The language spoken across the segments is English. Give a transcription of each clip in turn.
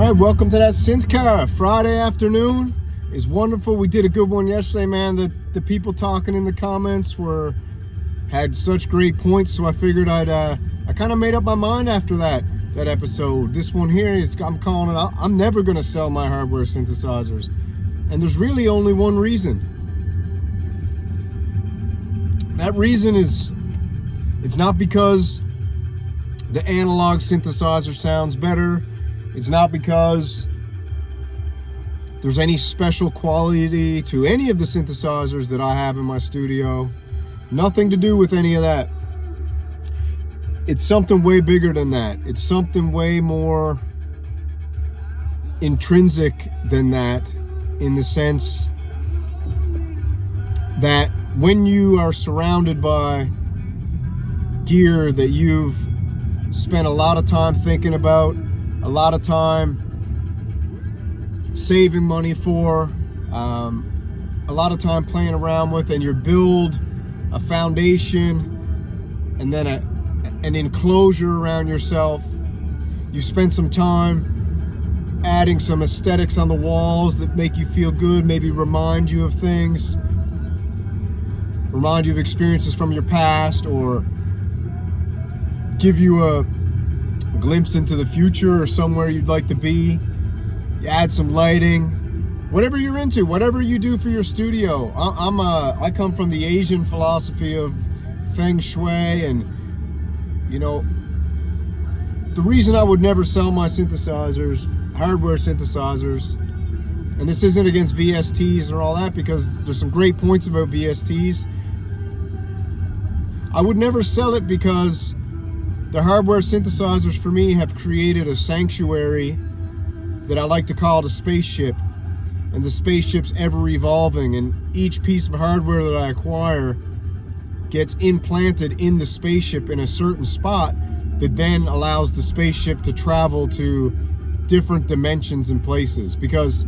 Alright, welcome to that Synth Car. Friday afternoon is wonderful. We did a good one yesterday, man. The people talking in the comments had such great points, so I figured I kind of made up my mind after that episode. This one here is, I'm calling it, I'm never going to sell my hardware synthesizers. And there's really only one reason. That reason is, it's not because the analog synthesizer sounds better. It's not because there's any special quality to any of the synthesizers that I have in my studio. Nothing to do with any of that. It's something way bigger than that. It's something way more intrinsic than that, in the sense that when you are surrounded by gear that you've spent a lot of time thinking about, a lot of time saving money for, a lot of time playing around with, and you build a foundation and then an enclosure around yourself. You spend some time adding some aesthetics on the walls that make you feel good, maybe remind you of things, remind you of experiences from your past, or give you a glimpse into the future or somewhere you'd like to be. You add some lighting, whatever you're into, whatever you do for your studio. I come from the Asian philosophy of feng shui, and you know, the reason I would never sell my synthesizers, hardware synthesizers, and this isn't against VSTs or all that, because there's some great points about VSTs. I would never sell it because the hardware synthesizers for me have created a sanctuary that I like to call the spaceship. And the spaceship's ever evolving, and each piece of hardware that I acquire gets implanted in the spaceship in a certain spot that then allows the spaceship to travel to different dimensions and places. Because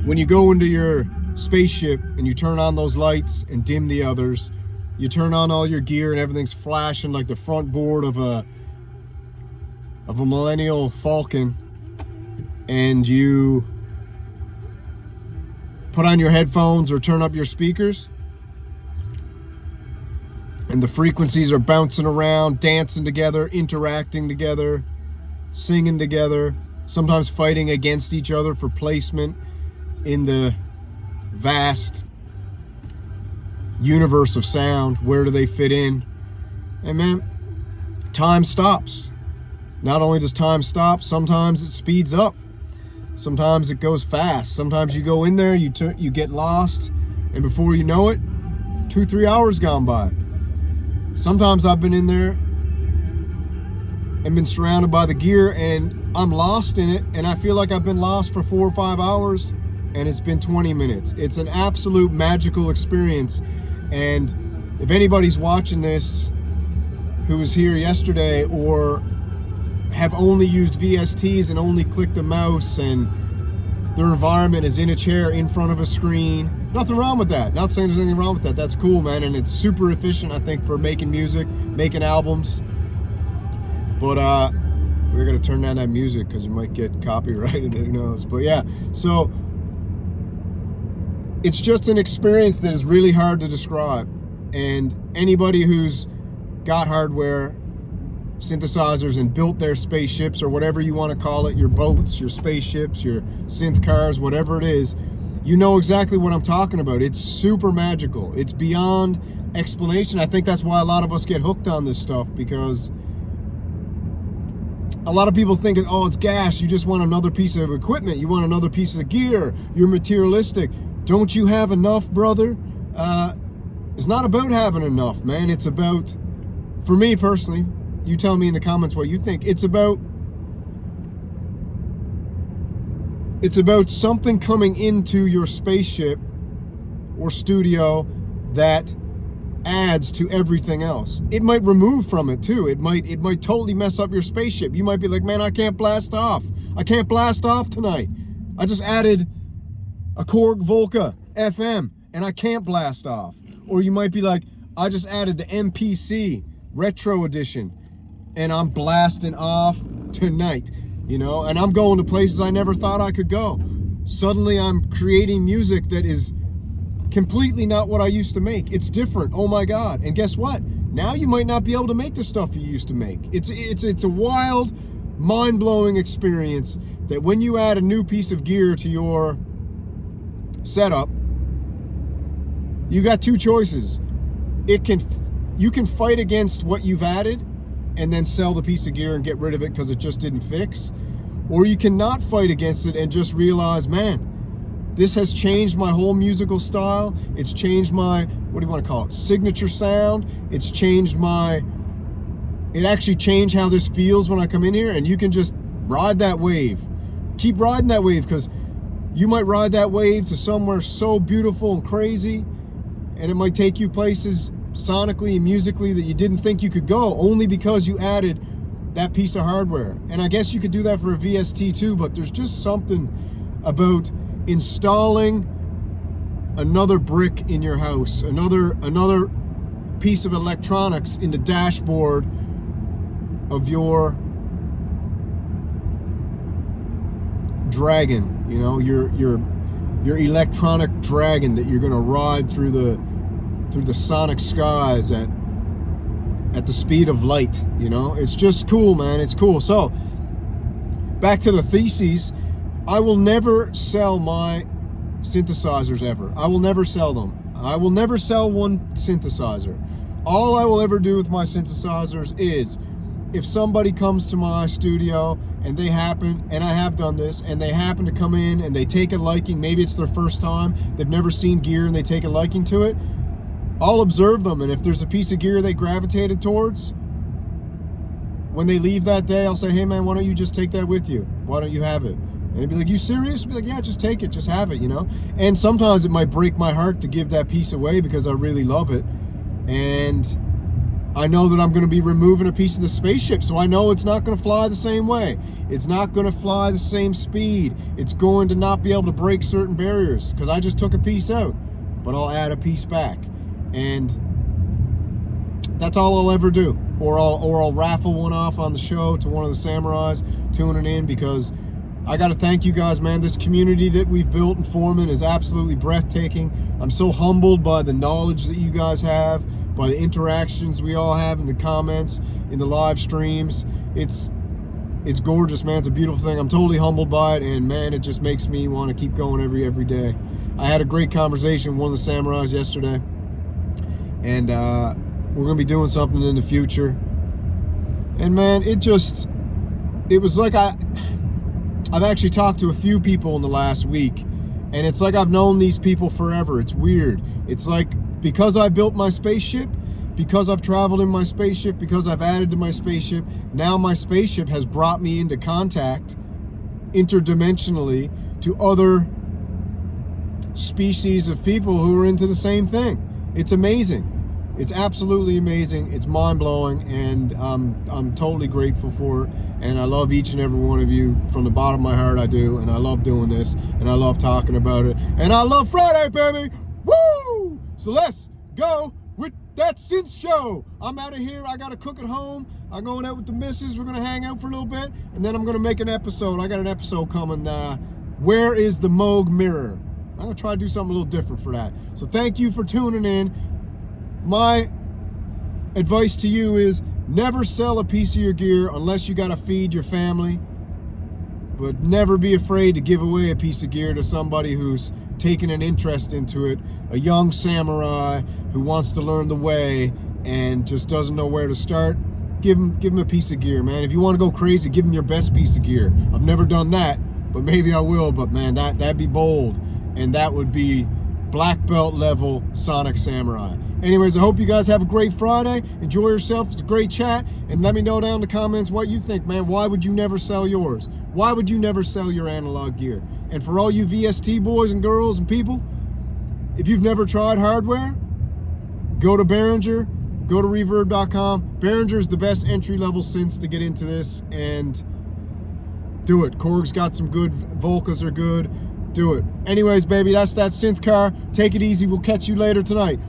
when you go into your spaceship and you turn on those lights and dim the others, you turn on all your gear and everything's flashing like the front board of a Millennial Falcon, and you put on your headphones or turn up your speakers, and the frequencies are bouncing around, dancing together, interacting together, singing together, sometimes fighting against each other for placement in the vast universe of sound. Where do they fit in? And man, time stops. Not only does time stop, sometimes it speeds up. Sometimes it goes fast. Sometimes you go in there, you get lost, and before you know it, 2-3 hours gone by. Sometimes I've been in there and been surrounded by the gear, and I'm lost in it, and I feel like I've been lost for 4 or 5 hours, and it's been 20 minutes. It's an absolute magical experience. And if anybody's watching this who was here yesterday, or have only used VSTs and only clicked a mouse, and their environment is in a chair in front of a screen, nothing wrong with that. Not saying there's anything wrong with that. That's cool, man, and it's super efficient, I think, for making music, making albums. But we're gonna turn down that music because you might get copyrighted, who knows. But yeah, so it's just an experience that is really hard to describe. And anybody who's got hardware synthesizers and built their spaceships, or whatever you want to call it, your boats, your spaceships, your synth cars, whatever it is, you know exactly what I'm talking about. It's super magical. It's beyond explanation. I think that's why a lot of us get hooked on this stuff, because a lot of people think, oh, it's gas. You just want another piece of equipment. You want another piece of gear. You're materialistic. Don't you have enough, brother? It's not about having enough, man. It's about, for me personally, you tell me in the comments what you think. It's about something coming into your spaceship or studio that adds to everything else. It might remove from it too. It might totally mess up your spaceship. You might be like, man, I can't blast off. I can't blast off tonight. I just added a Korg Volca FM and I can't blast off. Or you might be like, I just added the MPC Retro Edition and I'm blasting off tonight. you know, and I'm going to places I never thought I could go. Suddenly I'm creating music that is completely not what I used to make. It's different. Oh my God. And guess what? Now you might not be able to make the stuff you used to make. It's a wild, mind-blowing experience that when you add a new piece of gear to your setup, you got two choices. You can fight against what you've added and then sell the piece of gear and get rid of it because it just didn't fix. Or you cannot fight against it and just realize, man, this has changed my whole musical style. It's changed my, what do you want to call it, signature sound. It actually changed how this feels when I come in here, and you can just ride that wave. Keep riding that wave, because you might ride that wave to somewhere so beautiful and crazy, and it might take you places sonically and musically that you didn't think you could go, only because you added that piece of hardware. And I guess you could do that for a VST too, but there's just something about installing another brick in your house, another piece of electronics in the dashboard of your dragon, you know, your electronic dragon that you're going to ride through the sonic skies at the speed of light. You know, it's just cool, man. It's cool. So back to the theses. I will never sell my synthesizers ever. I will never sell them. I will never sell one synthesizer. All I will ever do with my synthesizers is, if somebody comes to my studio and they happen, and I have done this, and they happen to come in and they take a liking, maybe it's their first time, they've never seen gear and they take a liking to it, I'll observe them, and if there's a piece of gear they gravitated towards, when they leave that day, I'll say, hey man, why don't you just take that with you? Why don't you have it? And they'd be like, you serious? I'd be like, yeah, just take it, just have it, you know? And sometimes it might break my heart to give that piece away because I really love it. And I know that I'm going to be removing a piece of the spaceship, so I know it's not going to fly the same way. It's not going to fly the same speed. It's going to not be able to break certain barriers because I just took a piece out, but I'll add a piece back. And that's all I'll ever do. Or I'll raffle one off on the show to one of the samurais tuning in, because I got to thank you guys, man. This community that we've built and forming is absolutely breathtaking. I'm so humbled by the knowledge that you guys have, by the interactions we all have in the comments, in the live streams. It's gorgeous, man. It's a beautiful thing. I'm totally humbled by it, and man, it just makes me want to keep going every day. I had a great conversation with one of the samurais yesterday, and we're gonna be doing something in the future. And man, it was like I've actually talked to a few people in the last week, and it's like I've known these people forever. It's weird. It's like, because I built my spaceship, because I've traveled in my spaceship, because I've added to my spaceship, now my spaceship has brought me into contact interdimensionally to other species of people who are into the same thing. It's amazing. It's absolutely amazing. It's mind-blowing, and I'm totally grateful for it. And I love each and every one of you from the bottom of my heart. I do, and I love doing this, and I love talking about it, and I love Friday, baby. Woo! So let's go with that synth show. I'm out of here. I gotta cook at home. I'm going out with the missus. We're gonna hang out for a little bit, and then I'm gonna make an episode. I got an episode coming. Where is the Moog mirror? I'm gonna try to do something a little different for that. So thank you for tuning in. My advice to you is, never sell a piece of your gear unless you gotta feed your family. But never be afraid to give away a piece of gear to somebody who's taken an interest into it, a young samurai who wants to learn the way and just doesn't know where to start. Give him a piece of gear, man. If you want to go crazy, give him your best piece of gear. I've never done that, but maybe I will. But man, that'd be bold, and that would be black belt level Sonic Samurai. Anyways, I hope you guys have a great Friday. Enjoy yourself. It's a great chat. And let me know down in the comments what you think, man. Why would you never sell yours? Why would you never sell your analog gear? And for all you VST boys and girls and people, if you've never tried hardware, go to Behringer, go to reverb.com. Behringer is the best entry-level synths to get into this, and do it. Korg's got some good, Volkas are good. Do it. Anyways, baby, that's that Synth Car. Take it easy. We'll catch you later tonight.